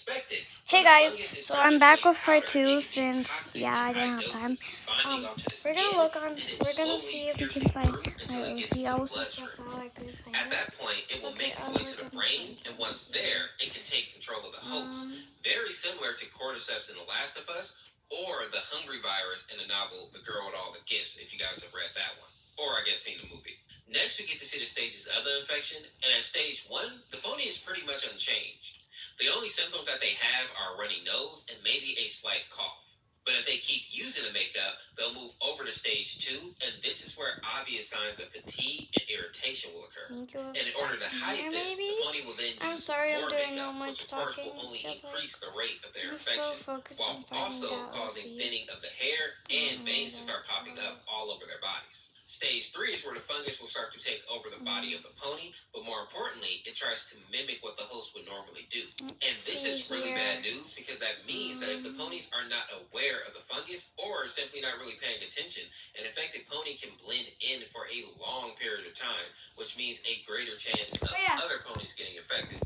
expected, Hey when the guys, fungus is so starting I'm to back turn with part powder, it two can be since toxic I in didn't high have time. doses, binding onto the We're gonna skin, look on. and then We're gonna slowly see if we can piercing find through my until it gets OC. into I the was so stressed bloodstream. out I couldn't find At it. that point, it will Okay, make its way we're to the gonna brain, find and it once here. there, it can take control of the host. Very similar to cordyceps in The Last of Us, or the hungry virus in the novel The Girl with All the Gifts, if you guys have read that one, or I guess seen the movie. Next, we get to see the stages of the infection, and at stage 1, the pony is pretty much unchanged. The only symptoms that they have are a runny nose and maybe a slight cough. But if they keep using the makeup, they'll move over to stage 2, and this is where obvious signs of fatigue and irritation will occur. And in order to hide this, the pony will then I'm use sorry, more I'm doing makeup, no much which of course talking. will only Just increase the rate of their I'm so infection, focused while on finding also that causing OC. thinning of the hair and veins to start popping up all over their bodies. Stage 3 is where the fungus will start to take over the body of the pony, but more importantly, it tries to mimic what the host would normally do. And this is really bad news because that means that if the ponies are not aware of the fungus or simply not really paying attention, an infected pony can blend in for a long period of time, which means a greater chance of other ponies getting infected.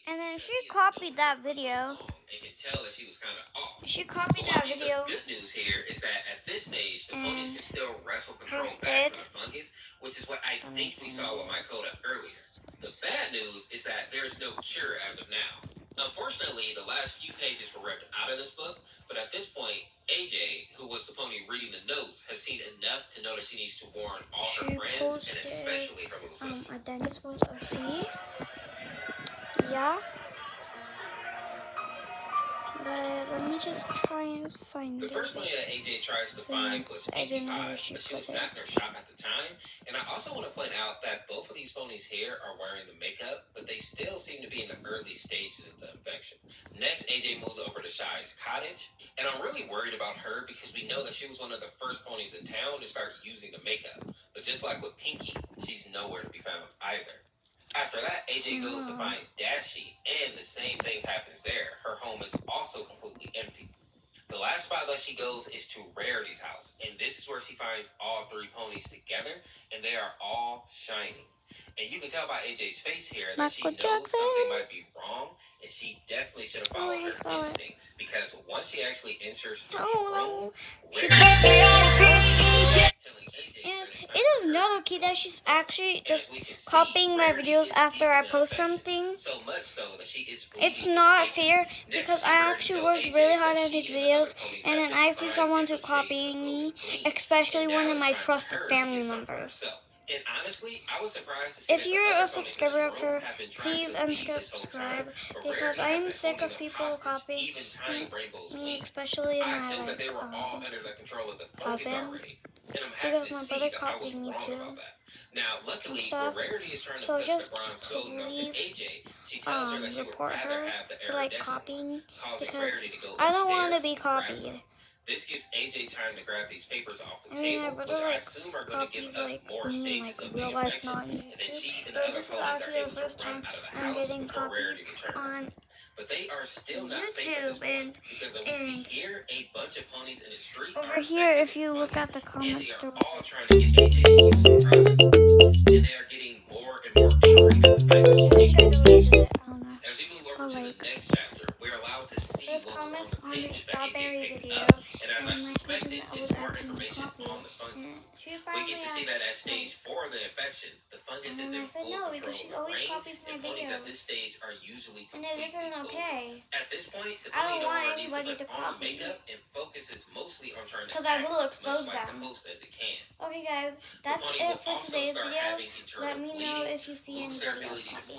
And then she copied that video. And can tell that she was kind of off. She copied that video. Good news here is that at this stage, the ponies can still wrestle control Posted. back from the fungus, which is what I think we saw with Mycota earlier. The bad news is that there is no cure as of now. Unfortunately, the last few pages were ripped out of this book, but at this point, AJ, who was the pony reading the notes, has seen enough to know that she needs to warn all her friends, and especially her little sister. I think it's supposed to see. Yeah. But let me just try and find The first pony that AJ tries to find was Pinkie Pie, but she was not in her shop at the time. And I also want to point out that both of these ponies here are wearing the makeup, but they still seem to be in the early stages of the infection. Next, AJ moves over to Shy's cottage, and I'm really worried about her because we know that she was one of the first ponies in town to start using the makeup. But just like with Pinkie, she's nowhere to be found either. After that, AJ goes to find Dashie, and the same thing happens there. Her home is also completely empty. The last spot that she goes is to Rarity's house, and this is where she finds all 3 ponies together, and they are all shining. And you can tell by AJ's face here that she knows something might be wrong, and she definitely should have followed her instincts, because once she actually enters the room, and it is not okay that she's actually just copying my videos after I post something. It's not fair because I actually worked really hard on these videos, and then I see someone who's copying me, especially one of my trusted family members. And honestly, I was surprised to see if you're a subscriber, please unsubscribe because I am sick of people copying me, especially my cousin. Because my brother copied me too. Now, luckily, stuff. Rarity is trying to So push just the bronze golden onto AJ. She tells her that she would report rather her have the for like iridescent copying causing because Rarity to go I don't want to upstairs be copied. This gives AJ time to grab these papers off the I mean, table, my which brother I like assume are going to give copies us like more me, stages like of real the life, infection, not on and then YouTube. she and the But other this is ponies are actually able the to first run time out of the I'm house getting before Rarity copied returns. on But they are still not safe at this YouTube, point, because we see here a bunch of ponies in the street over here, if you look at the and comments, they there are was all trying to get AJ to use the product, and they are getting more and more angry at the fact that she takes it. As we move over to the next chapter, we're allowed to see there's what was on comments the on the pages that AJ strawberry picked video, up, and as I and my suspected, cousin it's was more asking me to information copy on it. the fungus. She We finally get to see that at asked stage me. 4 of the infection, the fungus is And in I said full no control because she of the always brain, copies my and ponies at this videos. stage are usually And completely it isn't okay. At this point, the I pony don't no want longer needs anybody to to put on the copy makeup and focuses mostly on trying to because I act will as expose much like them. the host as it can. Okay guys, that's pony it will for also today's start video. having internal Let me know bleeding, if you see lose anybody their else ability to copying.